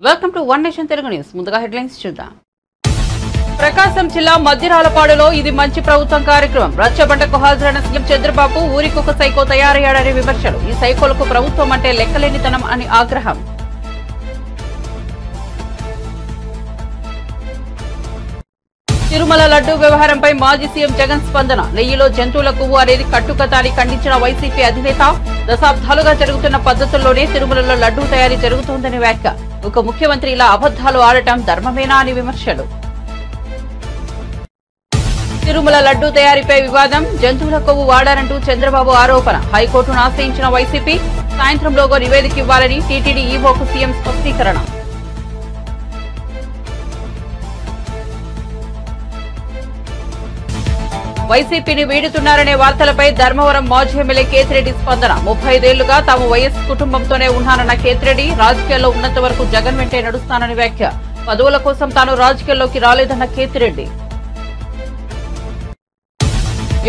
Welcome to one nation Telugu news. ముందుగా headlines చూద్దాం. ప్రకాశం జిల్లా మద్దిరాలపాడులో ఇది మంచి ప్రభుత్వం కార్యక్రమం. రచ్చబండకు హాజరైన సీఎం చంద్రబాబు ఊరికొక సైకో తయారయ్యాడనే విమర్శలు. ఈ సైకోలకు ప్రభుత్వం అంటే లెక్కలేనితనం అని ఆగ్రహం. తిరుమల లడ్డూ వ్యవహారంపై మాజీ సీఎం జగన్ స్పందన. నెయ్యిలో జంతువుల కొవ్వు అనేది కట్టుకథ అని ఖండించిన వైసీపీ అధినేత, దశాబ్దాలుగా జరుగుతున్న పద్ధతుల్లోనే తిరుమలలో లడ్డూ తయారీ జరుగుతోందని వ్యాఖ్య. ఒక ముఖ్యమంత్రి ఇలా అబద్దాలు ఆడటం ధర్మమేనా అని విమర్శలు. తిరుమల లడ్డూ తయారీపై వివాదం. జంతువుల కొవ్వు వాడారంటూ చంద్రబాబు ఆరోపణ. హైకోర్టును ఆశ్రయించిన వైసీపీ సాయంత్రంలోగా నివేదిక ఇవ్వాలని టీటీడీ ఈవోకు సీఎం స్పష్టీకరణ. వైసీపీని వీడుతున్నారనే వార్తలపై ధర్మవరం మాజీ ఎమ్మెల్యే కేతిరెడ్డి స్పందన. 35 ఏళ్లుగా తాము వైఎస్ కుటుంబంతోనే ఉన్నానన్న కేతిరెడ్డి, రాజకీయాల్లో ఉన్నంత వరకు జగన్ వెంటే నడుస్తానని వ్యాఖ్య. పదవుల కోసం తాను రాజకీయాల్లోకి రాలేదన్న కేతిరెడ్డి.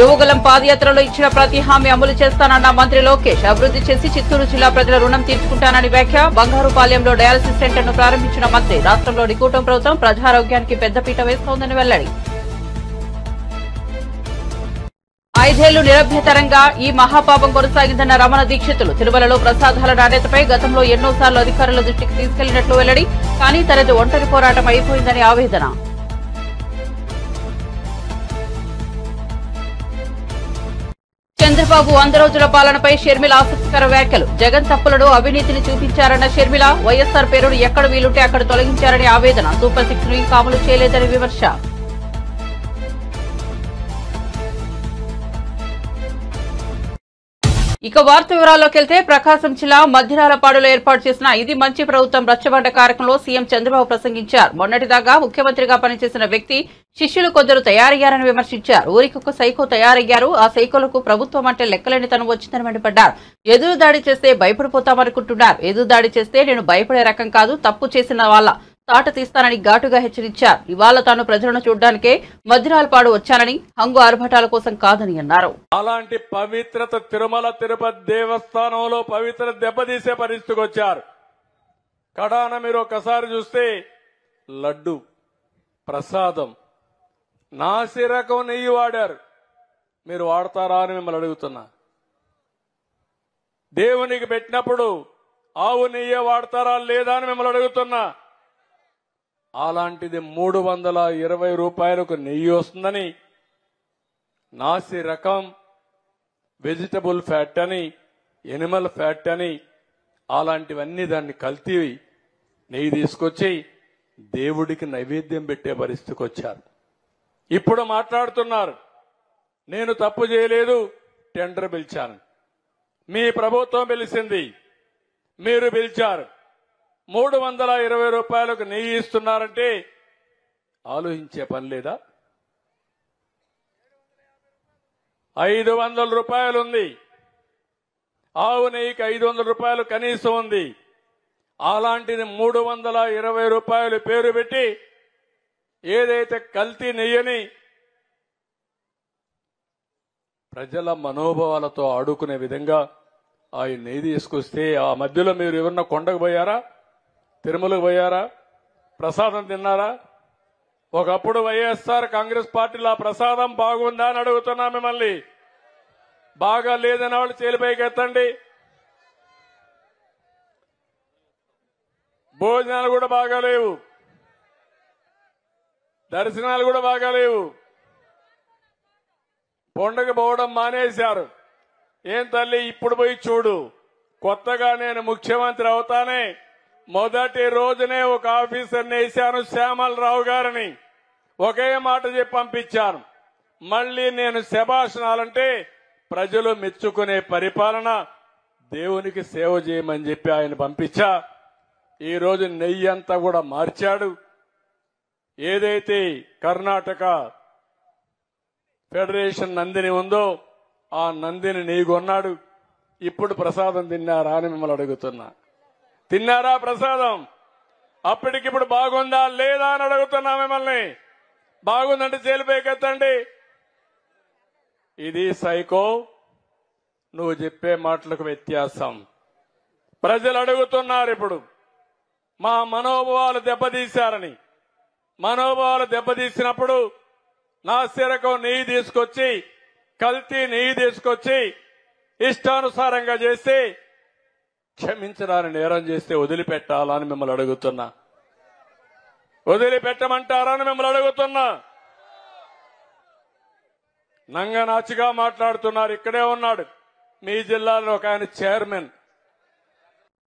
యువగలం పాదయాత్రలో ఇచ్చిన ప్రతి హామీ అమలు చేస్తానన్న మంత్రి లోకేష్. అభివృద్ధి చేసి చిత్తూరు జిల్లా ప్రజల రుణం తీర్చుకుంటానని వ్యాఖ్య. బంగారుపాలెంలో డయాలసిస్ సెంటర్ను ప్రారంభించిన మంత్రి. రాష్ట్రంలోని కూటమి ప్రభుత్వం ప్రజారోగ్యానికి పెద్దపీట వేస్తోందని వెల్లడి. 5 ఏళ్లు నిరభ్యతరంగా ఈ మహాపాపం కొనసాగిందన్న రమణ దీక్షితులు. తిరుమలలో ప్రసాదాల నాణ్యతపై గతంలో ఎన్నోసార్లు అధికారుల దృష్టికి తీసుకెళ్లినట్లు వెల్లడి. కానీ తనది ఒంటరి పోరాటం అయిపోయిందని ఆవేదన. చంద్రబాబు 100 రోజుల పాలనపై షర్మిల ఆసక్తికర వ్యాఖ్యలు. జగన్ తప్పులను, అవినీతిని చూపించారన్న షర్మిల. వైఎస్సార్ పేరును ఎక్కడ వీలుంటే అక్కడ తొలగించారని ఆవేదన. సూపర్ 6 ను ఇంకా అమలు చేయలేదని విమర్శ. ఇక వార్త వివరాల్లోకి వెళ్తే, ప్రకాశం జిల్లా మద్దిరాలపాడులో ఏర్పాటు చేసిన ఇది మంచి ప్రభుత్వం రచ్చబండ కార్యక్రమంలో సీఎం చంద్రబాబు ప్రసంగించారు. మొన్నటిదాకా ముఖ్యమంత్రిగా పనిచేసిన వ్యక్తి శిష్యులు కొందరు తయారయ్యారని విమర్శించారు. ఊరికొక సైకో తయారయ్యారు. ఆ సైకోలకు ప్రభుత్వం అంటే లెక్కలేనితనం వచ్చిందని మండిపడ్డారు. ఎదురు దాడి చేస్తే భయపడిపోతామనుకుంటున్నారు. ఎదురు దాడి చేస్తే నేను భయపడే రకం కాదు. తప్పు చేసిన వాళ్ళ తాట తీస్తానని ఘాటుగా హెచ్చరించారు. ఇవాళ తాను ప్రజలను చూడ్డానికే మద్దిరాలపాడు వచ్చానని, హంగు ఆర్భటాల కోసం కాదని అన్నారు. అలాంటి పవిత్రత తిరుమల తిరుపతి దేవస్థానంలో పవిత్ర దెబ్బతీసే పరిస్థితికి వచ్చారు. కడాన మీరు ఒకసారి చూస్తే లడ్డు ప్రసాదం నాసి రకం నెయ్యి వాడారు. మీరు వాడతారా అని మిమ్మల్ని అడుగుతున్నా. దేవునికి పెట్టినప్పుడు ఆవు నెయ్యి వాడతారా లేదా అని మిమ్మల్ని అడుగుతున్నా. అలాంటిది 320 రూపాయలకు నెయ్యి వస్తుందని, నాసి రకం, వెజిటబుల్ ఫ్యాట్ అని, ఎనిమల్ ఫ్యాట్ అని, అలాంటివన్నీ దాన్ని కల్తీ నెయ్యి తీసుకొచ్చి దేవుడికి నైవేద్యం పెట్టే పరిస్థితికి వచ్చారు. ఇప్పుడు మాట్లాడుతున్నారు నేను తప్పు చేయలేదు, టెండర్ పిలిచాను. మీ ప్రభుత్వం పిలిచింది, మీరు పిలిచారు. 320 రూపాయలకు నెయ్యి ఇస్తున్నారంటే ఆలోచించే పని లేదా? 500 రూపాయలు ఉంది. ఆవు నెయ్యికి 500 రూపాయలు కనీసం ఉంది. అలాంటిది 320 రూపాయలు పేరు పెట్టి ఏదైతే కల్తీ నెయ్యని ప్రజల మనోభావాలతో ఆడుకునే విధంగా ఆ నెయ్యి తీసుకొస్తే, ఆ మధ్యలో మీరు ఎవరన్నా కొండకు పోయారా, తిరుమలకు పోయారా, ప్రసాదం తిన్నారా? ఒకప్పుడు వైఎస్ఆర్ కాంగ్రెస్ పార్టీలో ఆ ప్రసాదం బాగుందా అని అడుగుతున్నా మిమ్మల్ని. బాగా లేదని వాళ్ళు చేలిపైకి ఎత్తండి. భోజనాలు కూడా బాగాలేవు, దర్శనాలు కూడా బాగాలేవు. కొండకు పోవడం మానేశారు. ఏం తల్లి, ఇప్పుడు పోయి చూడు. కొత్తగా నేను ముఖ్యమంత్రి అవుతానే మొదటి రోజునే ఒక ఆఫీసర్ని వేశాను, శ్యామలరావు గారిని. ఒకే మాట చెప్పి పంపించాను. మళ్లీ నేను శభాషణాలంటే ప్రజలు మెచ్చుకునే పరిపాలన, దేవునికి సేవ చేయమని చెప్పి ఆయన పంపించా. ఈ రోజు నెయ్యి అంతా కూడా మార్చాడు. ఏదైతే కర్ణాటక ఫెడరేషన్ నందిని ఉందో ఆ నందిని నెయ్యి కొన్నాడు. ఇప్పుడు ప్రసాదం తిన్నారా అని మిమ్మల్ని అడుగుతున్నా. తిన్నారా ప్రసాదం? అప్పటికిప్పుడు బాగుందా లేదా అని అడుగుతున్నా మిమ్మల్ని. బాగుందంటే జైలుపైకెత్తండి. ఇది సైకో, నువ్వు చెప్పే మాటలకు వ్యత్యాసం. ప్రజలు అడుగుతున్నారు ఇప్పుడు మా మనోభావాలు దెబ్బతీశారని. మనోభావాలు దెబ్బతీసినప్పుడు నాసిరకం నెయ్యి తీసుకొచ్చి, కల్తీ నెయ్యి తీసుకొచ్చి ఇష్టానుసారంగా చేసి క్షమించడాన్ని నేరం చేస్తే వదిలిపెట్టాలని మిమ్మల్ని అడుగుతున్నా. వదిలిపెట్టమంటారని మిమ్మల్ని అడుగుతున్నా. నంగనాచిగా మాట్లాడుతున్నారు. ఇక్కడే ఉన్నాడు మీ జిల్లాలో ఒక ఆయన చైర్మన్.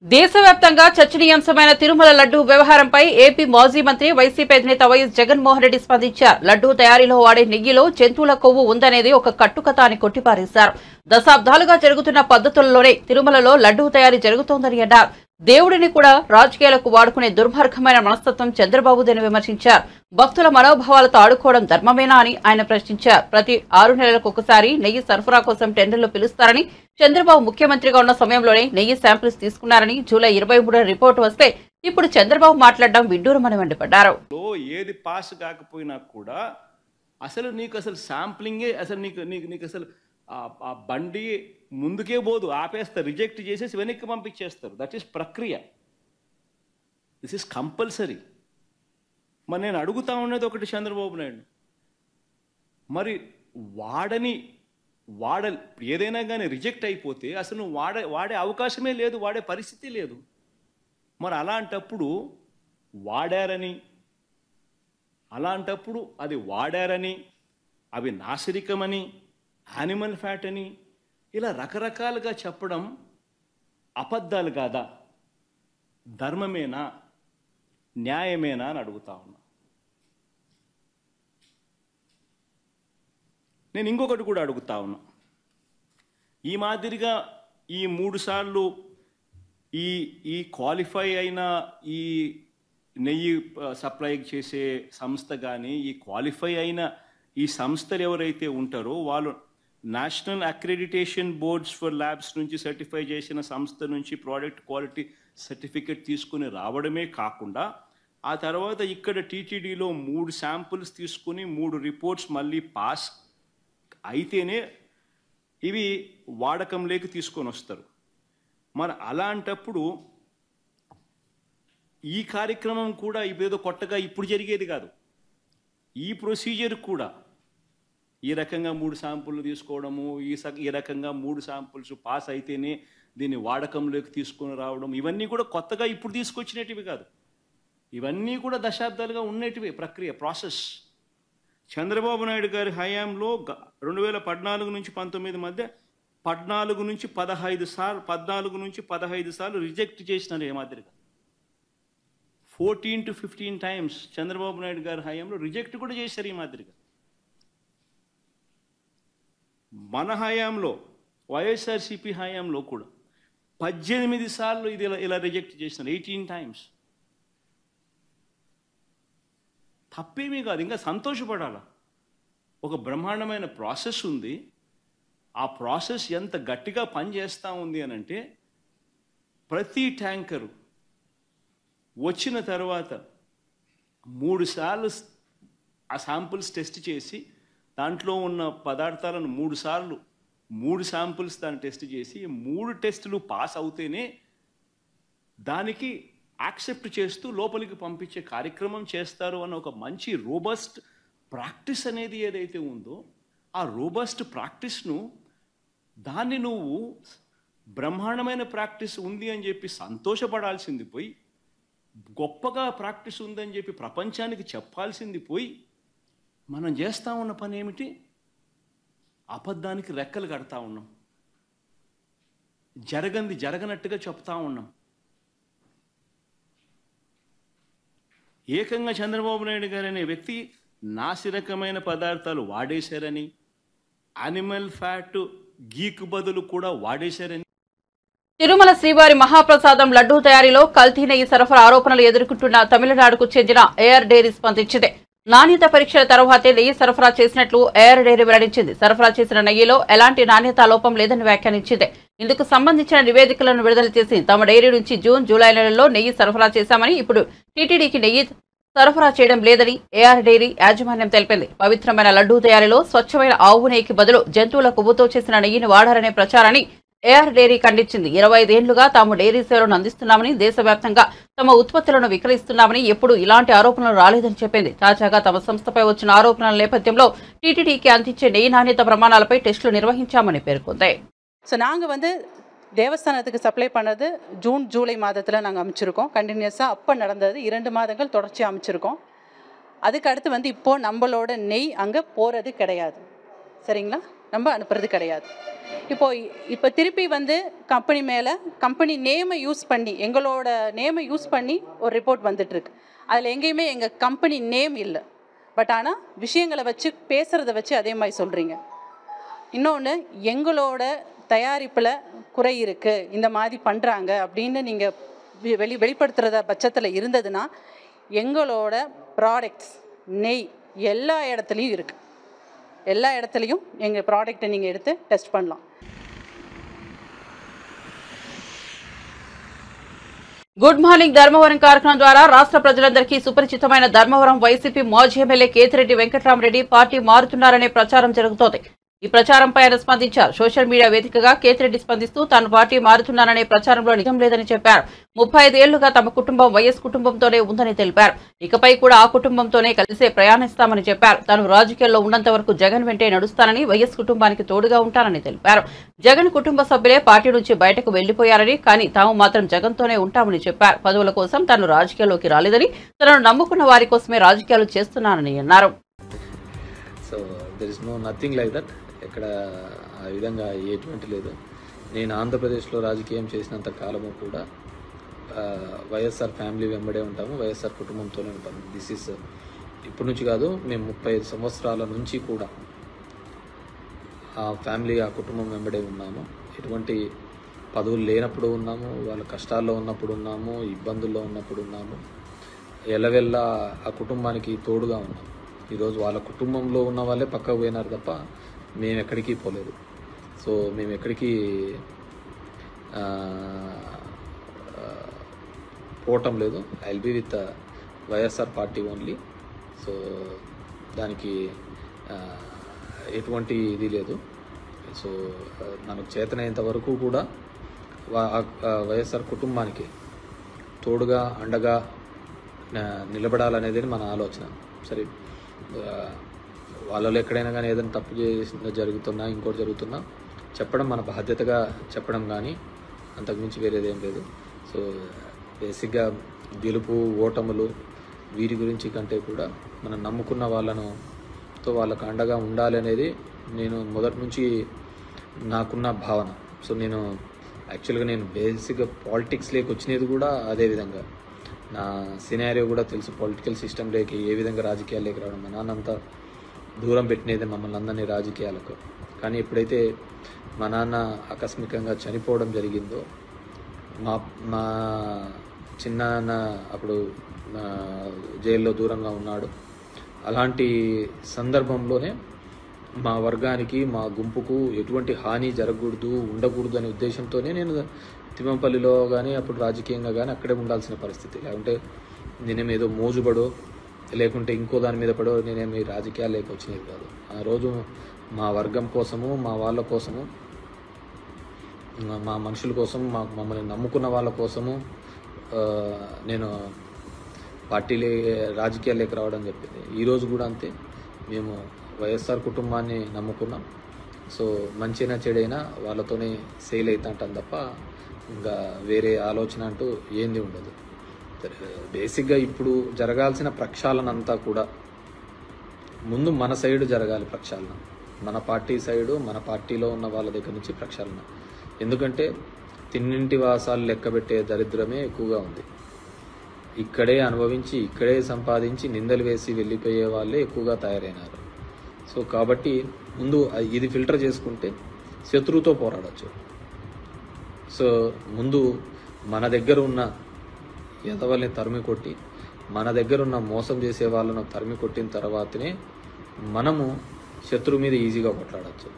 దేశవ్యాప్తంగా చర్చనీయాంశమైన తిరుమల లడ్డూ వ్యవహారంపై ఏపీ మాజీ మంత్రి వైసీపీ అధినేత వైఎస్ జగన్మోహన్ రెడ్డి స్పందించారు. లడ్డూ తయారీలో వాడే నెయ్యిలో జంతువుల కొవ్వు ఉందనేది ఒక కట్టుకథ అని కొట్టిపారేశారు. దశాబ్దాలుగా జరుగుతున్న పద్ధతుల్లోనే తిరుమలలో లడ్డూ తయారీ జరుగుతోందని అన్నారు. దేవుడిని కూడా రాజకీయాలకు వాడుకునే దుర్మార్గమైన మనస్తత్వం చంద్రబాబుదని విమర్శించారు. భక్తుల మనోభావాలతో ఆడుకోవడం ధర్మమేనా అని ఆయన ప్రశ్నించారు. ప్రతి 6 నెలలకు ఒకసారి నెయ్యి సరఫరా కోసం టెండర్లు పిలుస్తారని, చంద్రబాబు ముఖ్యమంత్రిగా ఉన్న సమయంలోనే నెయ్యి శాంపిల్స్ తీసుకున్నారని, జూలై 23 రిపోర్టు వస్తే ఇప్పుడు చంద్రబాబు మాట్లాడడం విడ్డూరమని మండిపడ్డారు. ఏది పాస్ కాకపోయినా కూడా అసలు నీకు అసలు శాంప్లింగే అసలు నీకు అసలు ఆ బండి ముందుకే పోదు, ఆపేస్తారు, రిజెక్ట్ చేసేసి వెనక్కి పంపించేస్తారు. దట్ ఈస్ ప్రక్రియ. This is compulsory. మరి నేను అడుగుతా ఉన్నది ఒకటి చంద్రబాబు నాయుడు, మరి ఏదైనా కానీ రిజెక్ట్ అయిపోతే అసలు నువ్వు వాడే అవకాశమే లేదు, వాడే పరిస్థితి లేదు. మరి అలాంటప్పుడు అది వాడారని, అవి నాసిరికమని, యానిమల్ ఫ్యాట్ అని ఇలా రకరకాలుగా చెప్పడం అబద్ధాలు కాదా? ధర్మమేనా? న్యాయమేనా అని అడుగుతా ఉన్నా. నేను ఇంకొకటి కూడా అడుగుతా ఉన్నా. ఈ మాదిరిగా ఈ 3 సార్లు ఈ క్వాలిఫై అయిన ఈ నెయ్యి సప్లై చేసే సంస్థ కానీ, ఈ క్వాలిఫై అయిన ఈ సంస్థలు ఎవరైతే ఉంటారో వాళ్ళు national accreditation boards for labs నుంచి సర్టిఫై చేసిన సంస్థ నుంచి ప్రోడక్ట్ క్వాలిటీ సర్టిఫికెట్ తీసుకుని రావడమే కాకుండా, ఆ తర్వాత ఇక్కడ టీటీడీలో 3 శాంపుల్స్ తీసుకుని 3 రిపోర్ట్స్ మళ్ళీ పాస్ అయితేనే ఇవి వాడకంలోకి తీసుకొని వస్తారు. మరి అలాంటప్పుడు ఈ కార్యక్రమం కూడా ఇదేదో కొత్తగా ఇప్పుడు జరిగేది కాదు. ఈ ప్రొసీజర్ కూడా ఈ రకంగా 3 శాంపుల్లు తీసుకోవడము, ఈ రకంగా 3 శాంపుల్స్ పాస్ అయితేనే దీన్ని వాడకంలోకి తీసుకొని రావడం, ఇవన్నీ కూడా కొత్తగా ఇప్పుడు తీసుకొచ్చినటివి కాదు. ఇవన్నీ కూడా దశాబ్దాలుగా ఉన్నటివి ప్రక్రియ, ప్రాసెస్. చంద్రబాబు నాయుడు గారి హయాంలో 2014 నుంచి 19 మధ్య 14 నుంచి 15 సార్లు రిజెక్ట్ చేసినారు. ఏ మాదిరిగా 14 to 15 times చంద్రబాబు నాయుడు గారి హయాంలో రిజెక్ట్ కూడా చేశారు. ఈ మాదిరిగా మన హయాంలో, వైఎస్ఆర్సీపీ హయాంలో కూడా 18 సార్లు ఇది ఇలా రిజెక్ట్ చేసినారు. 18 times. తప్పేమీ కాదు, ఇంకా సంతోషపడాలా. ఒక బ్రహ్మాండమైన ప్రాసెస్ ఉంది. ఆ ప్రాసెస్ ఎంత గట్టిగా పనిచేస్తూ ఉంది అని అంటే, ప్రతి ట్యాంకరు వచ్చిన తర్వాత 3 సార్లు ఆ శాంపుల్స్ టెస్ట్ చేసి దాంట్లో ఉన్న పదార్థాలను 3 శాంపుల్స్ దాన్ని టెస్ట్ చేసి 3 టెస్టులు పాస్ అవుతేనే దానికి యాక్సెప్ట్ చేస్తూ లోపలికి పంపించే కార్యక్రమం చేస్తారు అన్న ఒక మంచి రోబస్ట్ ప్రాక్టీస్ అనేది ఏదైతే ఉందో, ఆ రోబస్ట్ ప్రాక్టీస్ను దాన్ని నువ్వు బ్రహ్మాండమైన ప్రాక్టీస్ ఉంది అని చెప్పి సంతోషపడాల్సింది పోయి, గొప్పగా ప్రాక్టీస్ ఉందని చెప్పి ప్రపంచానికి చెప్పాల్సింది పోయి, మనం చేస్తూ ఉన్న పని ఏమిటి? అబద్ధానికి రెక్కలు కడతా ఉన్నాం, జరగనట్టుగా చెప్తా ఉన్నాం. ఏకంగా చంద్రబాబు నాయుడు గారు అనే వ్యక్తి నాసిరకమైన పదార్థాలు వాడేశారని, యానిమల్ ఫ్యాట్ గీకు బదులు కూడా వాడేశారని. తిరుమల శ్రీవారి మహాప్రసాదం లడ్డూ తయారీలో కల్తీ నెయ్యి సరఫరా ఆరోపణలు ఎదుర్కొంటున్న తమిళనాడుకు చెందిన ఏఆర్ డైరీ స్పందించింది. నాణ్యత పరీక్షల తర్వాతే నెయ్యి సరఫరా చేసినట్లు ఏఆర్ డైరీ వెల్లడించింది. సరఫరా చేసిన నెయ్యిలో ఎలాంటి నాణ్యతా లోపం లేదని వ్యాఖ్యానించింది. ఇందుకు సంబంధించిన నివేదికలను విడుదల చేసి తమ డైరీ నుంచి జూన్, జూలై నెలల్లో నెయ్యి సరఫరా చేశామని, ఇప్పుడు టీటీడీకి నెయ్యి సరఫరా చేయడం లేదని ఏఆర్ డైరీ యాజమాన్యం తెలిపింది. పవిత్రమైన లడ్డూ తయారీలో స్వచ్ఛమైన ఆవు నెయ్యికి బదులు జంతువుల కొవ్వుతో చేసిన నెయ్యిని వాడారనే ప్రచారాన్ని ఏఆర్ డైరీ ఖండించింది. 25 ఏళ్లుగా తాము డైరీ సేవలను అందిస్తున్నామని, దేశవ్యాప్తంగా తమ ఉత్పత్తులను విక్రయిస్తున్నామని ఎప్పుడూ ఇలాంటి ఆరోపణలు రాలేదని చెప్పింది. తాజాగా తమ సంస్థపై వచ్చిన ఆరోపణల నేపథ్యంలో టీటీడీకి అందించే నెయ్యి నాణ్యత ప్రమాణాలపై టెస్టులు నిర్వహించామని పేర్కొంది. நாங்கள் தேவஸ்தானத்துக்கு சப்ளை பண்ணது ஜூன் ஜூலை மாதத்தில் நாங்கள் அமைச்சிருக்கோம். கண்டினியூஸாக அப்போ நடந்தது 2 மாதங்கள் தொடர்ச்சியாக அமைச்சிருக்கோம். அதுக்கு அடுத்து இப்போது நம்மளோட நெய் அங்கே போகிறது கிடையாது. சரிங்களா, நம்ம அனுப்புறது கிடையாது. இப்போ திருப்பி கம்பெனி மேலே கம்பெனி நேமை யூஸ் பண்ணி, எங்களோட நேமை யூஸ் பண்ணி ஒரு ரிப்போர்ட் வந்துட்டுருக்கு. அதில் எங்கேயுமே எங்கள் கம்பெனி நேம் இல்லை. பட் ஆனால் விஷயங்களை வச்சு பேசுகிறத வச்சு அதே மாதிரி சொல்கிறீங்க. இன்னொன்று, எங்களோட தயாரிப்பில் குறை இருக்குது, இந்த மாதிரி பண்ணுறாங்க அப்படின்னு நீங்கள் வெளிப்படுத்துகிறத பட்சத்தில் இருந்ததுன்னா எங்களோட ப்ராடக்ட்ஸ் நெய் எல்லா இடத்துலையும் இருக்குது. எல்லா இடத்துலையும் எங்கள் ப்ராடக்ட்டை நீங்கள் எடுத்து டெஸ்ட் பண்ணலாம். గుడ్ మార్నింగ్ ధర్మవరం కార్యక్రమం ద్వారా రాష్ట్ర ప్రజలందరికీ సుపరిచితమైన ధర్మవరం వైసీపీ మాజీ ఎమ్మెల్యే కేతిరెడ్డి వెంకటరామరెడ్డి పార్టీ మారుతున్నారనే ప్రచారం జరుగుతోంది. ఈ ప్రచారంపై ఆయన స్పందించారు. సోషల్ మీడియా వేదికగా కేతిరెడ్డి స్పందిస్తూ తాను పార్టీ మారుతున్నాననే ప్రచారంలో నిజం లేదని చెప్పారు. 35 ఏళ్లుగా తమ కుటుంబం వైఎస్ కుటుంబంతోనే ఉందని తెలిపారు. ఇకపై కూడా ఆ కుటుంబంతోనే కలిసే ప్రయాణిస్తామని చెప్పారు. తాను రాజకీయాల్లో ఉన్నంత వరకు జగన్ వెంటే నడుస్తానని, వైఎస్ కుటుంబానికి తోడుగా ఉంటానని తెలిపారు. జగన్ కుటుంబ సభ్యులే పార్టీ నుంచి బయటకు వెళ్లిపోయారని, కానీ తాము మాత్రం జగన్తోనే ఉంటామని చెప్పారు. పదవుల కోసం తాను రాజకీయాల్లోకి రాలేదని, తనను నమ్ముకున్న వారి కోసమే రాజకీయాలు చేస్తున్నానని అన్నారు. ఎక్కడ ఆ విధంగా ఎటువంటి లేదు. నేను ఆంధ్రప్రదేశ్లో రాజకీయం చేసినంత కాలము కూడా వైఎస్ఆర్ ఫ్యామిలీ వెంబడే ఉంటాము, వైఎస్ఆర్ కుటుంబంతోనే ఉంటాము. దిస్ ఈస్ ఇప్పటి నుంచి కాదు, మేము 35 సంవత్సరాల నుంచి కూడా ఆ ఫ్యామిలీ, ఆ కుటుంబం వెంబడే ఉన్నాము. ఎటువంటి పదవులు లేనప్పుడు ఉన్నాము, వాళ్ళ కష్టాల్లో ఉన్నప్పుడు ఉన్నాము, ఇబ్బందుల్లో ఉన్నప్పుడు ఉన్నాము. ఎల్లవెల్ల ఆ కుటుంబానికి తోడుగా ఉన్నాము. ఈరోజు వాళ్ళ కుటుంబంలో ఉన్న వాళ్ళే పక్కకు పోయినారు తప్ప మేము ఎక్కడికి పోలేదు. సో మేము ఎక్కడికి పోవటం లేదు. I will be with YSR party only. So దానికి ఎటువంటి ఇది లేదు. సో మనకు చేతనైనంత వరకు కూడా వైఎస్ఆర్ కుటుంబానికి తోడుగా అండగా నిలబడాలనేది మన ఆలోచన. సరే, వాళ్ళలో ఎక్కడైనా కానీ ఏదైనా తప్పు జరుగుతున్నా, ఇంకోటి జరుగుతున్నా చెప్పడం మన బాధ్యతగా చెప్పడం, కానీ అంతకుమించి వేరేదేం లేదు. సో బేసిక్గా గెలుపు ఓటములు వీరి గురించి కంటే కూడా మనం నమ్ముకున్న వాళ్ళకు అండగా ఉండాలి అనేది నేను మొదటి నుంచి నాకున్న భావన. సో నేను యాక్చువల్గా బేసిక్గా పాలిటిక్స్లోకి వచ్చినది కూడా అదే విధంగా. నా సినారియో కూడా తెలుసు, పొలిటికల్ సిస్టంలోకి ఏ విధంగా రాజకీయాల్లోకి రావడం. మా నాన్న అంతా దూరం పెట్టినది మమ్మల్ని అందరినీ రాజకీయాలకు. కానీ ఎప్పుడైతే మా నాన్న ఆకస్మికంగా చనిపోవడం జరిగిందో, మా చిన్నాన్న అప్పుడు జైల్లో దూరంగా ఉన్నాడు. అలాంటి సందర్భంలోనే మా వర్గానికి, మా గుంపుకు ఎటువంటి హాని జరగకూడదు, ఉండకూడదు అనే ఉద్దేశంతోనే నేను తిమ్మంపల్లిలో కానీ అప్పుడు రాజకీయంగా కానీ అక్కడే ఉండాల్సిన పరిస్థితి. లేకుంటే నేనేమేదో మోజుబడో లేకుంటే ఇంకో దాని మీద పడో నేనేమి రాజకీయాల్లోకి వచ్చినది కాదు. ఆ రోజు మా వర్గం కోసము, మా వాళ్ళ కోసము, మా మనుషుల కోసం, మమ్మల్ని నమ్ముకున్న వాళ్ళ కోసము నేను రాజకీయాల్లోకి రావడం చెప్పింది. ఈరోజు కూడా అంతే. మేము వైఎస్ఆర్ కుటుంబాన్ని నమ్ముకున్నాం. సో మంచినా చెడైనా వాళ్ళతోనే సేల్ అవుతుంటాం తప్ప ఇంకా వేరే ఆలోచన అంటూ ఏంది ఉండదు. బేసిక్గా ఇప్పుడు జరగాల్సిన ప్రక్షాళన అంతా కూడా ముందు మన సైడు జరగాలి. ప్రక్షాళన మన పార్టీ సైడు, మన పార్టీలో ఉన్న వాళ్ళ దగ్గర నుంచి ప్రక్షాళన. ఎందుకంటే తిన్నింటి వాసాలు లెక్కబెట్టే దరిద్రమే ఎక్కువగా ఉంది. ఇక్కడే అనుభవించి, ఇక్కడే సంపాదించి నిందలు వేసి వెళ్ళిపోయే వాళ్ళే ఎక్కువగా తయారైనారు. సో కాబట్టి ముందు ఇది ఫిల్టర్ చేసుకుంటే శత్రువుతో పోరాడచ్చు. సో ముందు మన దగ్గర ఉన్న ఎదవల్ని తరిమి కొట్టి, మన దగ్గర ఉన్న మోసం చేసే వాళ్ళను తరిమి కొట్టిన తర్వాతనే మనము శత్రువు మీద ఈజీగా కొట్లాడచ్చు.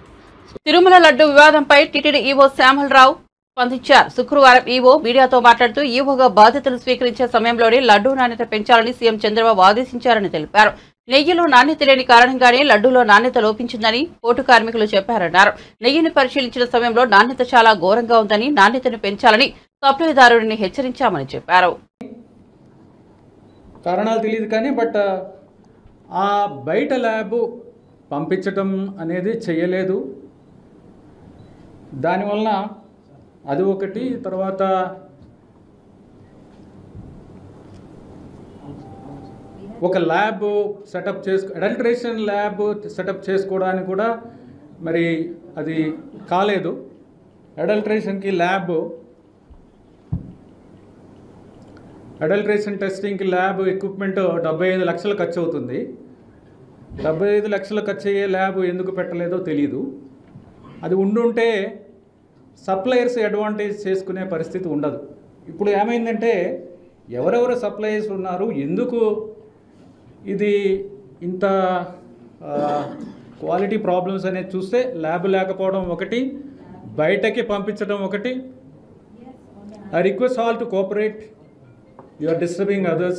తిరుమల లడ్డు వివాదంపై టీటీడీ ఈవో శ్యామలరావు స్పందించారు. శుక్రవారం ఈవో మీడియాతో మాట్లాడుతూ ఈవోగా బాధ్యతలు స్వీకరించే సమయంలోనే లడ్డూ నాణ్యత పెంచాలని సీఎం చంద్రబాబు ఆదేశించారని తెలిపారు. నెయ్యిలో నాణ్యత లేని కారణంగానే లడ్డూలో నాణ్యత లోపించిందని పోటు కార్మికులు చెప్పారన్నారు. నెయ్యిని పరిశీలించిన సమయంలో నాణ్యత చాలా ఘోరంగా ఉందని, నాణ్యతను పెంచాలని సప్లైదారుడిని హెచ్చరించామని చెప్పారు. కారణాలు తెలియదు కానీ బట్ ఆ బయట ల్యాబ్ పంపించటం అనేది చేయలేదు. దానివలన అది ఒకటి. తర్వాత ఒక lab setup adulteration lab setup చేసుకోవడానికి కూడా మరి అది కాలేదు. అడల్టరేషన్కి అడల్టరేషన్ టెస్టింగ్కి ల్యాబ్ ఎక్విప్మెంట్ 75 లక్షలు ఖర్చు అవుతుంది. 75 లక్షలు ఖర్చు అయ్యే ల్యాబ్ ఎందుకు పెట్టలేదో తెలియదు. అది ఉండుంటే సప్లయర్స్ అడ్వాంటేజ్ చేసుకునే పరిస్థితి ఉండదు. ఇప్పుడు ఏమైందంటే ఎవరెవరు సప్లయర్స్ ఉన్నారు, ఎందుకు ఇది ఇంత క్వాలిటీ ప్రాబ్లమ్స్ అనేది చూస్తే ల్యాబ్ లేకపోవడం ఒకటి, బయటకి పంపించడం ఒకటి. I request all to cooperate. You are disturbing others.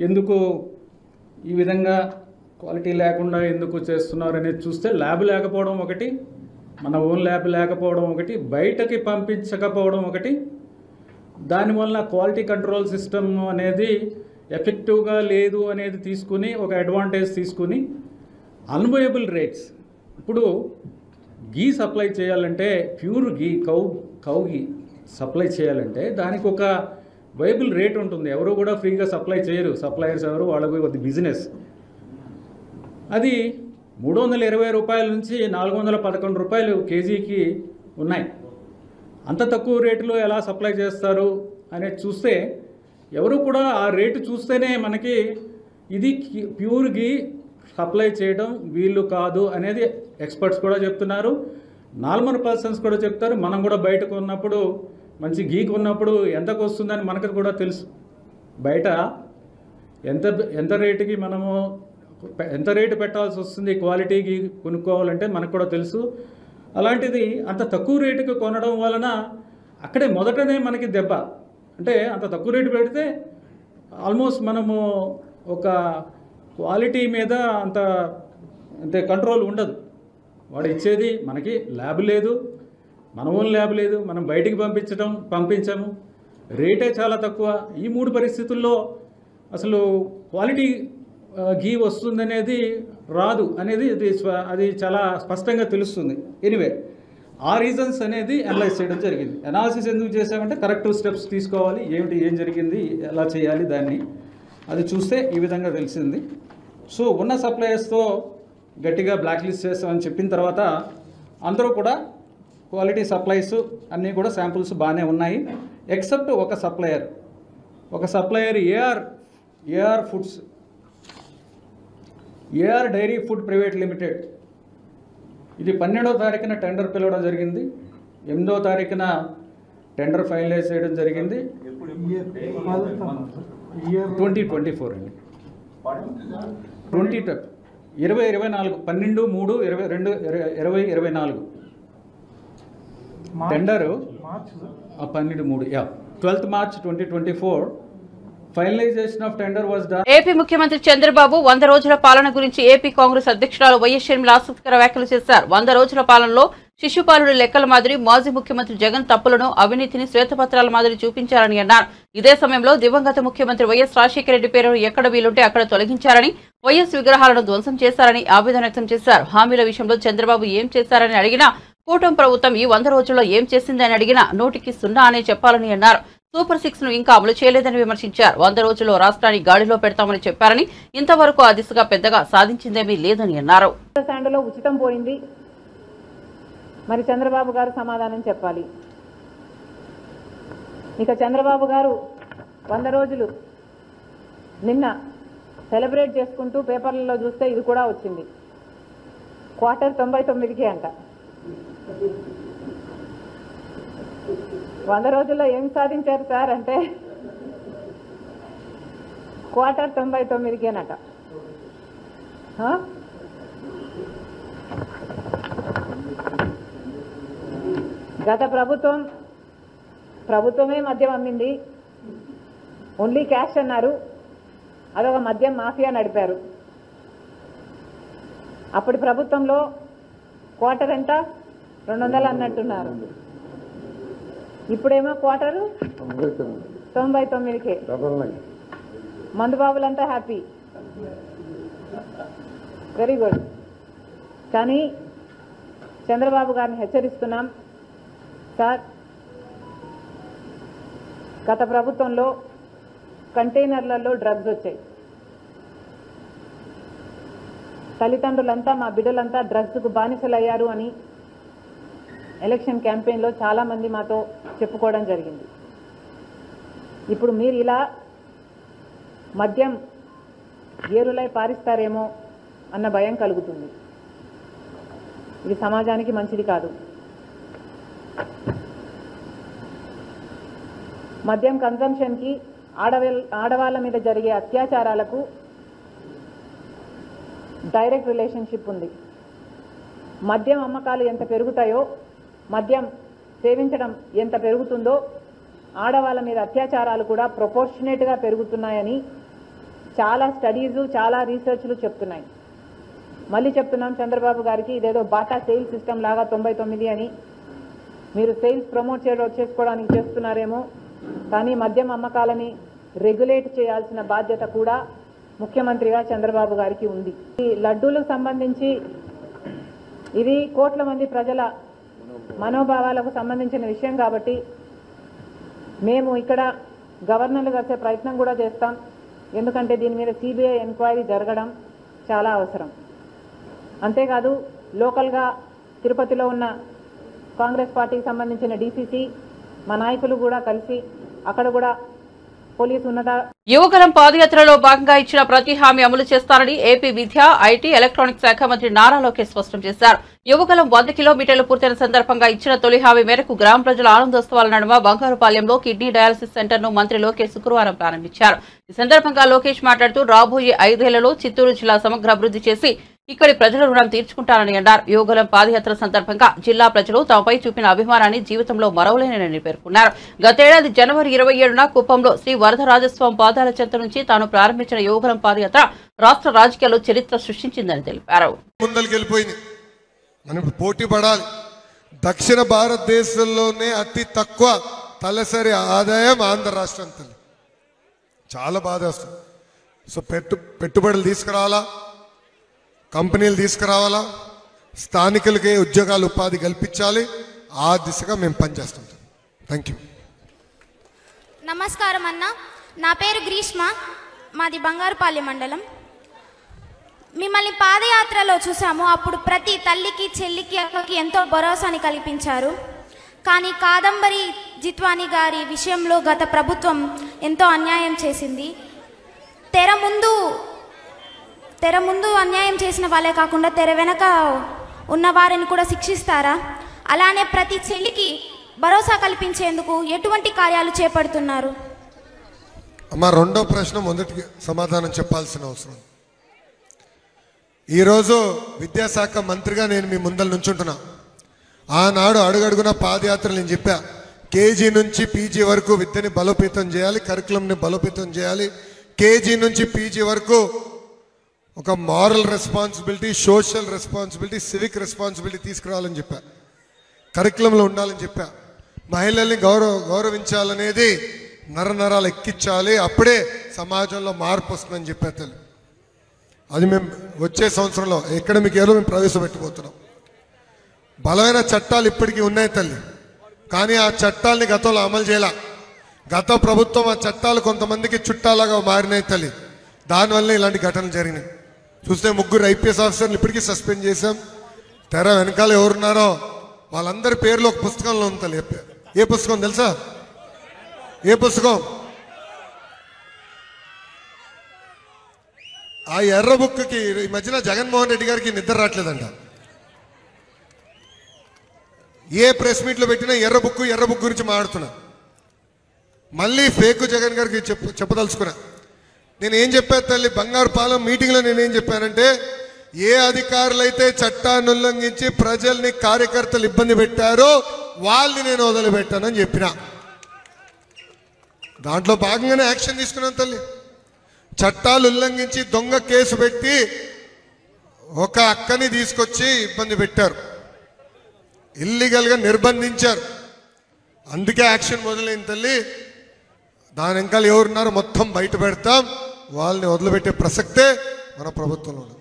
ఎందుకు ఈ విధంగా క్వాలిటీ లేకుండా ఎందుకు చేస్తున్నారు అనేది చూస్తే ల్యాబ్ లేకపోవడం ఒకటి, మన ఓన్ ల్యాబ్ లేకపోవడం ఒకటి, బయటకి పంపించకపోవడం ఒకటి. దానివల్ల క్వాలిటీ కంట్రోల్ సిస్టమ్ అనేది ఎఫెక్టివ్గా లేదు అనేది తీసుకుని ఒక అడ్వాంటేజ్ తీసుకుని అన్వయబుల్ రేట్స్. ఇప్పుడు గీ సప్లై చేయాలంటే ప్యూర్ గీ కౌ గీ సప్లై చేయాలంటే దానికి ఒక వైబుల్ రేట్ ఉంటుంది. ఎవరు కూడా ఫ్రీగా సప్లై చేయరు. సప్లయర్స్ ఎవరు, వాళ్ళకి అది బిజినెస్. అది 320 రూపాయల నుంచి 411 రూపాయలు కేజీకి ఉన్నాయి. అంత తక్కువ రేటులో ఎలా సప్లై చేస్తారు అనేది చూస్తే ఎవరు కూడా ఆ రేటు చూస్తేనే మనకి ఇది ప్యూర్ గీ సప్లై చేయడం వీళ్ళు కాదు అనేది ఎక్స్పర్ట్స్ కూడా చెప్తున్నారు, నార్మల్ పర్సన్స్ కూడా చెప్తారు. మనం కూడా బయటకు ఉన్నప్పుడు మంచి గీ కొన్నప్పుడు ఎంతకు వస్తుందని మనకు కూడా తెలుసు. బయట ఎంత రేటుకి మనము ఎంత రేటు పెట్టాల్సి వస్తుంది క్వాలిటీ గీ కొనుక్కోవాలంటే మనకు కూడా తెలుసు. అలాంటిది అంత తక్కువ రేటుకి కొనడం వలన అక్కడే మొదటనే మనకి దెబ్బ. అంటే అంత తక్కువ రేటు పెడితే ఆల్మోస్ట్ మనము ఒక క్వాలిటీ మీద అంటే కంట్రోల్ ఉండదు. వాడు ఇచ్చేది మనకి ల్యాబ్ లేదు, మన ఓన్ ల్యాబ్ లేదు, మనం బయటికి పంపించాము, రేటే చాలా తక్కువ. ఈ 3 పరిస్థితుల్లో అసలు క్వాలిటీ గీ వస్తుందనేది రాదు అనేది అది చాలా స్పష్టంగా తెలుస్తుంది. ఎనీవే ఆ రీజన్స్ అనేది అనలైజ్ చేయడం జరిగింది. అనాలిసిస్ ఎందుకు చేసామంటే కరెక్టివ్ స్టెప్స్ తీసుకోవాలి, ఏం జరిగింది, ఎలా చేయాలి దాన్ని అది చూస్తే ఈ విధంగా తెలిసింది. సో ఉన్న సప్లయర్స్తో గట్టిగా బ్లాక్ లిస్ట్ చేస్తామని చెప్పిన తర్వాత అందరూ కూడా క్వాలిటీ సప్లైస్ అన్నీ కూడా శాంపుల్స్ బాగానే ఉన్నాయి. ఎక్సెప్ట్ ఒక supplier AR foods, AR dairy food private limited. ఇది 12వ తారీఖున టెండర్ పిలవడం జరిగింది, 8వ తారీఖున టెండర్ ఫైనలైజ్ చేయడం జరిగింది. 2024 అండి, 2024 12/3/2024 tender 12/3 12th March 2024 finalisation of tender was done. AP ముఖ్యమంత్రి చంద్రబాబు 100 రోజుల పాలన గురించి ఏపీ కాంగ్రెస్ అధ్యక్షురాలు వైఎస్ షర్మిల ఆసక్తికర వ్యాఖ్యలు చేశారు. 100 రోజుల పాలనలో శిశుపాలుడి లెక్కల మాదిరి మాజీ ముఖ్యమంత్రి జగన్ తప్పులను, అవినీతిని శ్వేతపత్రాల మాదిరి చూపించారని అన్నారు. ఇదే సమయంలో దివంగత ముఖ్యమంత్రి వైఎస్ రాజశేఖర రెడ్డి పేరును ఎక్కడ వీలుంటే అక్కడ తొలగించారని, వైఎస్ విగ్రహాలను ధ్వంసం చేశారని ఆవేదన వ్యక్తం చేశారు. హామీల విషయంలో చంద్రబాబు ఏం చేశారని అడిగినా, కూటమి ప్రభుత్వం ఈ 100 రోజుల్లో ఏం చేసిందని అడిగినా 100కి 0 అనే చెప్పాలని అన్నారు. సూపర్ 6 ను ఇంకా అమలు చేయలేదని విమర్శించారు. 100 రోజుల్లో రాష్ట్రాన్ని గాడిలో పెడతామని చెప్పారని, ఇంతవరకు ఆ దిశగా పెద్దగా సాధించిందేమీ లేదని అన్నారు. స్టాండ్లో ఉచితం పోయింది, మరి చంద్రబాబు గారు సమాధానం చెప్పాలి. ఇక చంద్రబాబు గారు 100 రోజులు నిన్న సెలబ్రేట్ చేసుకుంటూ పేపర్లలో చూస్తే ఇది కూడా వచ్చింది, క్వార్టర్ 99కి అంట. 100 రోజుల్లో ఏం సాధించారు సార్ అంటే క్వార్టర్ 99కేనట. గత ప్రభుత్వమే మద్యం అమ్మింది, ఓన్లీ క్యాష్ అన్నారు, అదొక మద్యం మాఫియా నడిపారు. అప్పటి ప్రభుత్వంలో క్వార్టర్ ఎంత 200 అన్నట్టున్నారు, ఇప్పుడేమో క్వార్టరు 99కే. మందుబాబులంతా హ్యాపీ, వెరీ గుడ్. కానీ చంద్రబాబు గారిని హెచ్చరిస్తున్నాం సార్, గత ప్రభుత్వంలో కంటైనర్లలో డ్రగ్స్ వచ్చాయి, తల్లిదండ్రులంతా మా బిడ్డలంతా డ్రగ్స్కు బానిసలయ్యారు అని ఎలక్షన్ క్యాంపెయిన్లో చాలామంది మాతో చెప్పుకోవడం జరిగింది. ఇప్పుడు మీరు ఇలా మద్యం ఏరులై పారిస్తారేమో అన్న భయం కలుగుతుంది. ఇది సమాజానికి మంచిది కాదు. మద్యం కన్సంప్షన్కి ఆడవాళ్ళ మీద జరిగే అత్యాచారాలకు డైరెక్ట్ రిలేషన్షిప్ ఉంది. మద్యం అమ్మకాలు ఎంత పెరుగుతాయో, మద్యం సేవించడం ఎంత పెరుగుతుందో, ఆడవాళ్ళ మీద అత్యాచారాలు కూడా ప్రొపోర్షనేట్గా పెరుగుతున్నాయని చాలా స్టడీసు, చాలా రీసెర్చ్లు చెప్తున్నాయి. మళ్ళీ చెప్తున్నాం చంద్రబాబు గారికి, ఇదేదో బాటా సేల్స్ సిస్టమ్ లాగా 99 అని మీరు సేల్స్ ప్రమోట్ చేసుకోవడానికి చేస్తున్నారేమో, కానీ మద్యం అమ్మకాలని రెగ్యులేట్ చేయాల్సిన బాధ్యత కూడా ముఖ్యమంత్రిగా చంద్రబాబు గారికి ఉంది. ఈ లడ్డూలకు సంబంధించి ఇది కోట్ల మంది ప్రజల మనోభావాలకు సంబంధించిన విషయం కాబట్టి మేము ఇక్కడ గవర్నర్లు కలిసే ప్రయత్నం కూడా చేస్తాం. ఎందుకంటే దీని మీద సిబిఐ ఎంక్వైరీ జరగడం చాలా అవసరం. అంతేకాదు లోకల్గా తిరుపతిలో ఉన్న కాంగ్రెస్ పార్టీకి సంబంధించిన డీసీసీ మా నాయకులు కూడా కలిసి అక్కడ కూడా పోలీసు ఉన్నత యువగలం పాదయాత్రలో భాగంగా ఇచ్చిన ప్రతి హామీ అమలు చేస్తారని ఏపీ విద్య, ఐటీ, ఎలక్ట్రానిక్స్ శాఖ మంత్రి నారా లోకేష్ స్పష్టం చేశారు. యువగలం 100 కిలోమీటర్లు పూర్తయిన సందర్భంగా ఇచ్చిన తొలి హామీ మేరకు గ్రామ ప్రజల ఆనందోత్సవాల నడుమ బంగారుపాలెంలో కిడ్నీ డయాలసిస్ సెంటర్ను మంత్రి లోకేష్ శుక్రవారం ప్రారంభించారు. ఈ సందర్భంగా లోకేష్ మాట్లాడుతూ రాబోయే 5 ఏళ్లలో చిత్తూరు జిల్లా సమగ్ర అభివృద్ధి చేసి ఇక్కడి ప్రజల రుణం తీర్చుకుంటారని అన్నారు. యువగలం పాదయాత్ర సందర్భంగా జిల్లా ప్రజలు తమపై చూపిన అభిమానాన్ని జీవితంలో మరవలేనని పేర్కొన్నారు. గతేడాది జనవరి 27న కుప్పంలో శ్రీ వరదరాజస్వామి పాదాల చెంత నుంచి తాను ప్రారంభించిన యువగలం పాదయాత్ర రాష్ట్ర రాజకీయాల్లో చరిత్ర సృష్టించిందని తెలిపారు. మనం పోటీ పడాలి. దక్షిణ భారతదేశంలోనే అతి తక్కువ తలసరి ఆదాయం ఆంధ్ర రాష్ట్రం. చాలా బాధ వస్తుంది. సో పెట్టుబడులు తీసుకురావాలా, కంపెనీలు తీసుకురావాలా, స్థానికులకే ఉద్యోగాలు ఉపాధి కల్పించాలి. ఆ దిశగా మేము పనిచేస్తాం. Thank you. నమస్కారం అన్న, నా పేరు గ్రీష్మ, మాది బంగారుపాలెం మండలం. మిమ్మల్ని పాదయాత్రలో చూసాము. అప్పుడు ప్రతి తల్లికి, చెల్లికి, అక్కకి ఎంతో భరోసాని కల్పించారు. కానీ కాదంబరి జిత్వాని గారి విషయంలో గత ప్రభుత్వం ఎంతో అన్యాయం చేసింది. తెర ముందు అన్యాయం చేసిన వాళ్ళే కాకుండా తెర వెనక ఉన్న వారిని కూడా శిక్షిస్తారా? అలానే ప్రతి చెల్లికి భరోసా కల్పించేందుకు ఎటువంటి కార్యాలు చేపడుతున్నారు? అమ్మా, రెండో ప్రశ్న మొదటికి సమాధానం చెప్పాల్సిన అవసరం. ఈరోజు విద్యాశాఖ మంత్రిగా నేను మీ ముందర నుంచుంటున్నా. ఆనాడు అడుగడుగున పాదయాత్రలు నేను చెప్పా, కేజీ నుంచి పీజీ వరకు విద్యని బలోపేతం చేయాలి, కరికులంని బలోపేతం చేయాలి. కేజీ నుంచి పీజీ వరకు ఒక moral responsibility, social responsibility, civic responsibility తీసుకురావాలని చెప్పా. కరికులంలో ఉండాలని చెప్పా. మహిళల్ని గౌరవించాలనేది నరనరాలు ఎక్కించాలి, అప్పుడే సమాజంలో మార్పు వస్తుందని చెప్పా తల్లి. అది మేము వచ్చే సంవత్సరంలో అకాడమిక్ ఇయర్లో మేము ప్రవేశపెట్టబోతున్నాం. బలమైన చట్టాలు ఇప్పటికీ ఉన్నాయి తల్లి, కానీ ఆ చట్టాలని గతంలో అమలు చేయాల. గత ప్రభుత్వం ఆ చట్టాలు కొంతమందికి చుట్టాలాగా మారినాయి తల్లి. దానివల్ల ఇలాంటి ఘటనలు జరిగినాయి. చూస్తే 3 ఐపీఎస్ ఆఫీసర్లు ఇప్పటికీ సస్పెండ్ చేశాం. తెర వెనకాల ఎవరున్నారో వాళ్ళందరి పేర్లు ఒక పుస్తకంలో ఉంది తల్లి. ఏ పుస్తకం తెలుసా? ఏ పుస్తకం? ఆ ఎర్ర బుక్కి ఈ మధ్యన జగన్మోహన్ రెడ్డి గారికి నిద్ర రావట్లేదంట. ఏ ప్రెస్ మీట్లో పెట్టినా ఎర్ర బుక్ గురించి మాట్లాడుతున్నా. మళ్ళీ ఫేక్ జగన్ గారికి చెప్పదలుచుకున్నా. నేనేం చెప్పాను తల్లి, బంగారుపాలెం మీటింగ్లో నేనేం చెప్పానంటే, ఏ అధికారులైతే చట్టాన్ని ఉల్లంఘించి ప్రజల్ని కార్యకర్తలు ఇబ్బంది పెట్టారో వాళ్ళని నేను వదిలిపెట్టానని చెప్పిన. దాంట్లో భాగంగానే యాక్షన్ తీసుకున్నాను తల్లి. చట్టాలు ఉల్లంఘించి దొంగ కేసు పెట్టి ఒక అక్కని తీసుకొచ్చి ఇబ్బంది పెట్టారు, ఇల్లీగల్గా నిర్బంధించారు. అందుకే యాక్షన్ మొదలైంది తల్లి. దాని వెనకాల ఎవరున్నారో మొత్తం బయట పెడతాం. వాళ్ళని వదిలిపెట్టే ప్రసక్తే మన ప్రభుత్వంలో ఉంది.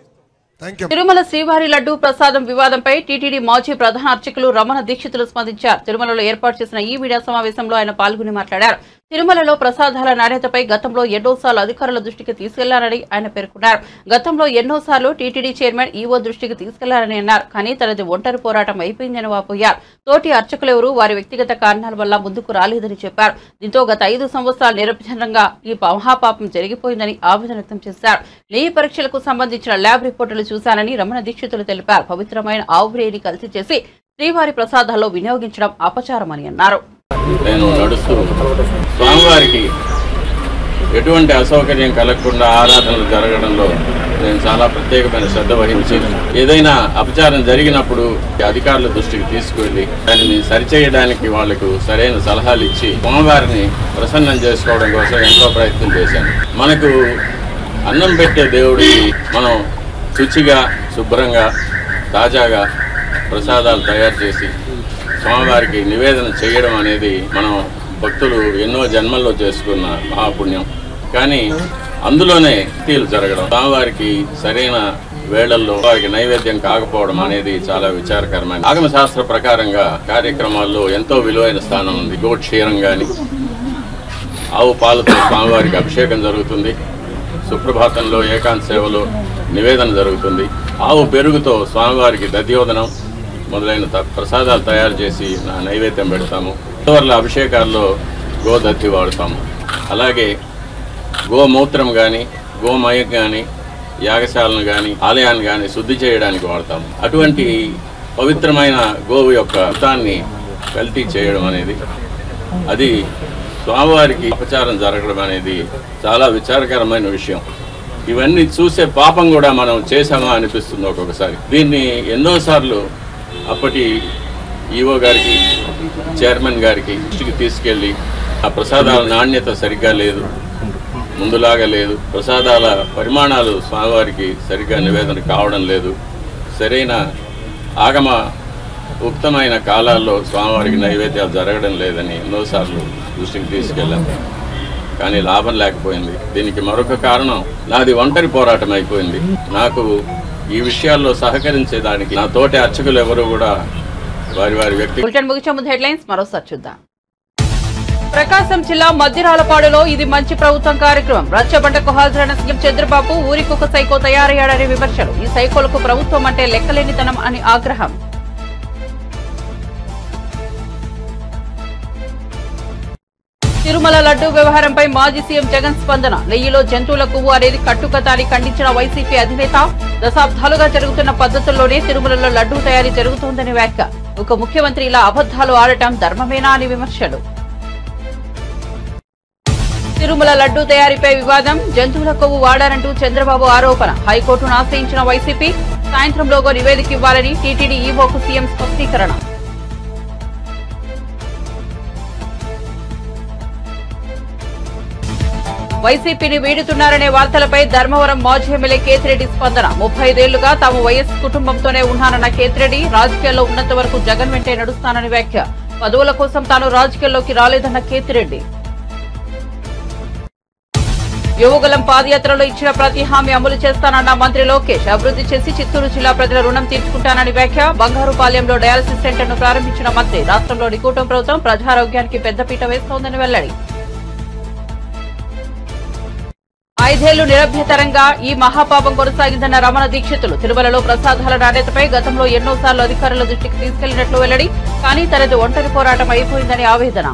తిరుమల శ్రీవారి లడ్డూ ప్రసాదం వివాదంపై టీటీడీ మాజీ ప్రధాన అర్చకులు రమణ దీక్షితులు స్పందించారు. తిరుమలలో ఏర్పాటు చేసిన ఈ మీడియా సమావేశంలో ఆయన పాల్గొని మాట్లాడారు. తిరుమలలో ప్రసాదాల నాణ్యతపై గతంలో ఎన్నోసార్లు అధికారుల దృష్టికి తీసుకెళ్లారని ఆయన పేర్కొన్నారు. గతంలో ఎన్నోసార్లు టీటీడీ చైర్మన్ ఈవో దృష్టికి తీసుకెళ్లారని అన్నారు. కానీ తనది ఒంటరి పోరాటం అయిపోయిందని వాపోయారు. తోటి అర్చకులెవరూ వారి వ్యక్తిగత కారణాల వల్ల ముందుకు రాలేదని చెప్పారు. దీంతో గత 5 సంవత్సరాలు నిరభ్యంతరంగా ఈ మహాపాపం జరిగిపోయిందని ఆవేదన వ్యక్తం చేశారు. నెయ్యి పరీక్షలకు సంబంధించిన ల్యాబ్ రిపోర్టులు చూశానని రమణ దీక్షితులు తెలిపారు. పవిత్రమైన ఆవు నెయ్యిని కలిసి చేసి శ్రీవారి ప్రసాదాల్లో వినియోగించడం అపచారమని అన్నారు. నేను నడుస్తూ స్వామివారికి ఎటువంటి అసౌకర్యం కలగకుండా ఆరాధనలు జరగడంలో నేను చాలా ప్రత్యేకమైన శ్రద్ధ వహించి ఏదైనా అపచారం జరిగినప్పుడు అధికారుల దృష్టికి తీసుకువెళ్ళి దానిని సరిచేయడానికి వాళ్లకు సరైన సలహాలు ఇచ్చి స్వామివారిని ప్రసన్నం చేసుకోవడం కోసం ఎంతో ప్రయత్నం చేశాను. మనకు అన్నం పెట్టే దేవుడికి మనం శుచిగా, శుభ్రంగా, తాజాగా ప్రసాదాలు తయారు చేసి స్వామివారికి నివేదన చేయడం అనేది మనం భక్తులు ఎన్నో జన్మల్లో చేసుకున్న మహాపుణ్యం. కానీ అందులోనే తీలు జరగడం, స్వామివారికి సరైన వేళల్లో వారికి నైవేద్యం కాకపోవడం అనేది చాలా విచారకరమైన. ఆగమశాస్త్ర ప్రకారంగా కార్యక్రమాల్లో ఎంతో విలువైన స్థానం ఉంది. గోక్షీరం కానీ, ఆవు పాలతో స్వామివారికి అభిషేకం జరుగుతుంది. సుప్రభాతంలో ఏకాంత సేవలో నివేదన జరుగుతుంది. ఆవు పెరుగుతో స్వామివారికి దధ్యోదనం మొదలైన ప్రసాదాలు తయారు చేసి నైవేద్యం పెడతాము. గోవర్ల అభిషేకాల్లో గోదత్తి వాడతాము. అలాగే గోమూత్రం కానీ, గోమయం కానీ, యాగశాలను కానీ, ఆలయాన్ని కానీ శుద్ధి చేయడానికి వాడతాము. అటువంటి పవిత్రమైన గోవు యొక్క రక్తాన్ని కల్తీ చేయడం అనేది, అది స్వామివారికి అపచారం జరగడం అనేది చాలా విచారకరమైన విషయం. ఇవన్నీ చూసే పాపం కూడా మనం చేశామా అనిపిస్తుంది ఒక్కొక్కసారి. దీన్ని ఎన్నోసార్లు అప్పటి ఈవో గారికి, చైర్మన్ గారికి దృష్టికి తీసుకెళ్ళి ఆ ప్రసాదాల నాణ్యత సరిగ్గా లేదు, ముందులాగా లేదు, ప్రసాదాల పరిమాణాలు స్వామివారికి సరిగ్గా నివేదన కావడం లేదు, సరైన ఆగమ ఉక్తమైన కాలాల్లో స్వామివారికి నైవేద్యాలు జరగడం లేదని ఎన్నోసార్లు దృష్టికి తీసుకెళ్ళాను. కానీ లాభం లేకపోయింది. దీనికి మరొక కారణం నాది ఒంటరి పోరాటం అయిపోయింది. నాకు ఈ విషయాల్లో సహకరించేదానికి నా తోటి అర్చకులు ఎవరు కూడా వారి వ్యక్తి. ప్రకాశం జిల్లా మద్దిరాలపాడులో ఇది మంచి ప్రభుత్వం కార్యక్రమం. రచ్చబండకు హాజరైన సీఎం చంద్రబాబు ఊరికొక సైకో తయారయ్యాడనే విమర్శలు. ఈ సైకోలకు ప్రభుత్వం అంటే లెక్కలేనితనం అని ఆగ్రహం. తిరుమల లడ్డూ వ్యవహారంపై మాజీ సీఎం జగన్ స్పందన. నెయ్యిలో జంతువుల కొవ్వు అనేది కట్టుకథ అని ఖండించిన వైసీపీ అధినేత, దశాబ్దాలుగా జరుగుతున్న పద్ధతుల్లోనే తిరుమలలో లడ్డూ తయారీ జరుగుతోందని వ్యాఖ్య. ఒక ముఖ్యమంత్రి ఇలా అబద్దాలు ఆడటం ధర్మమేనా అని విమర్శలు. తిరుమల లడ్డూ తయారీపై వివాదం. జంతువుల కొవ్వు వాడారంటూ చంద్రబాబు ఆరోపణ. హైకోర్టును ఆశ్రయించిన వైసీపీ సాయంత్రంలోగా నివేదిక ఇవ్వాలని టీటీడీ ఈవోకు సీఎం స్పష్టీకరణ. వైసీపీని వీడుతున్నారనే వార్తలపై ధర్మవరం మాజీ ఎమ్మెల్యే కేతిరెడ్డి స్పందన. 35 ఏళ్లుగా తాము వైఎస్ కుటుంబంతోనే ఉన్నానన్న కేతిరెడ్డి, రాజకీయాల్లో ఉన్నంత వరకు జగన్ వెంటే నడుస్తానని వ్యాఖ్య. పదవుల కోసం తాను రాజకీయాల్లోకి రాలేదన్న కేతిరెడ్డి. యువగలం పాదయాత్రలో ఇచ్చిన ప్రతి హామీ అమలు చేస్తానన్న మంత్రి లోకేష్. అభివృద్ధి చేసి చిత్తూరు జిల్లా ప్రజల రుణం తీర్చుకుంటానని వ్యాఖ్య. బంగారుపాలెంలో డయాలసిస్ సెంటర్ను ప్రారంభించిన మంత్రి. రాష్ట్రంలోని కూటమి ప్రభుత్వం ప్రజారోగ్యానికి పెద్దపీట వేస్తోందని వెల్లడి. 5 ఏళ్లు నిరభ్యంతరంగా ఈ మహాపాపం కొనసాగిందన్న రమణ దీక్షితులు. తిరుమలలో ప్రసాదాల నాణ్యతపై గతంలో ఎన్నోసార్లు అధికారుల దృష్టికి తీసుకెళ్లినట్లు వెల్లడి. కానీ తనది ఒంటరి పోరాటం అయిపోయిందని ఆవేదన.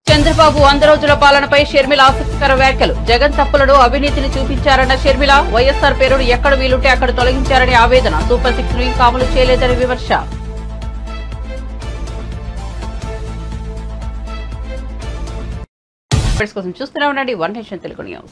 చంద్రబాబు 100 రోజుల పాలనపై షర్మిల ఆసక్తికర వ్యాఖ్యలు. జగన్ తప్పులను, అవినీతిని చూపించారన్న షర్మిల. వైఎస్ఆర్ పేరును ఎక్కడ వీలుంటే అక్కడ తొలగించారని ఆవేదన. సూపర్ 6 ను ఇంకా అమలు చేయలేదని విమర్శ. అప్డేట్స్ కోసం చూస్తూనే ఉండండి వన్ నేషన్ తెలుగు న్యూస్.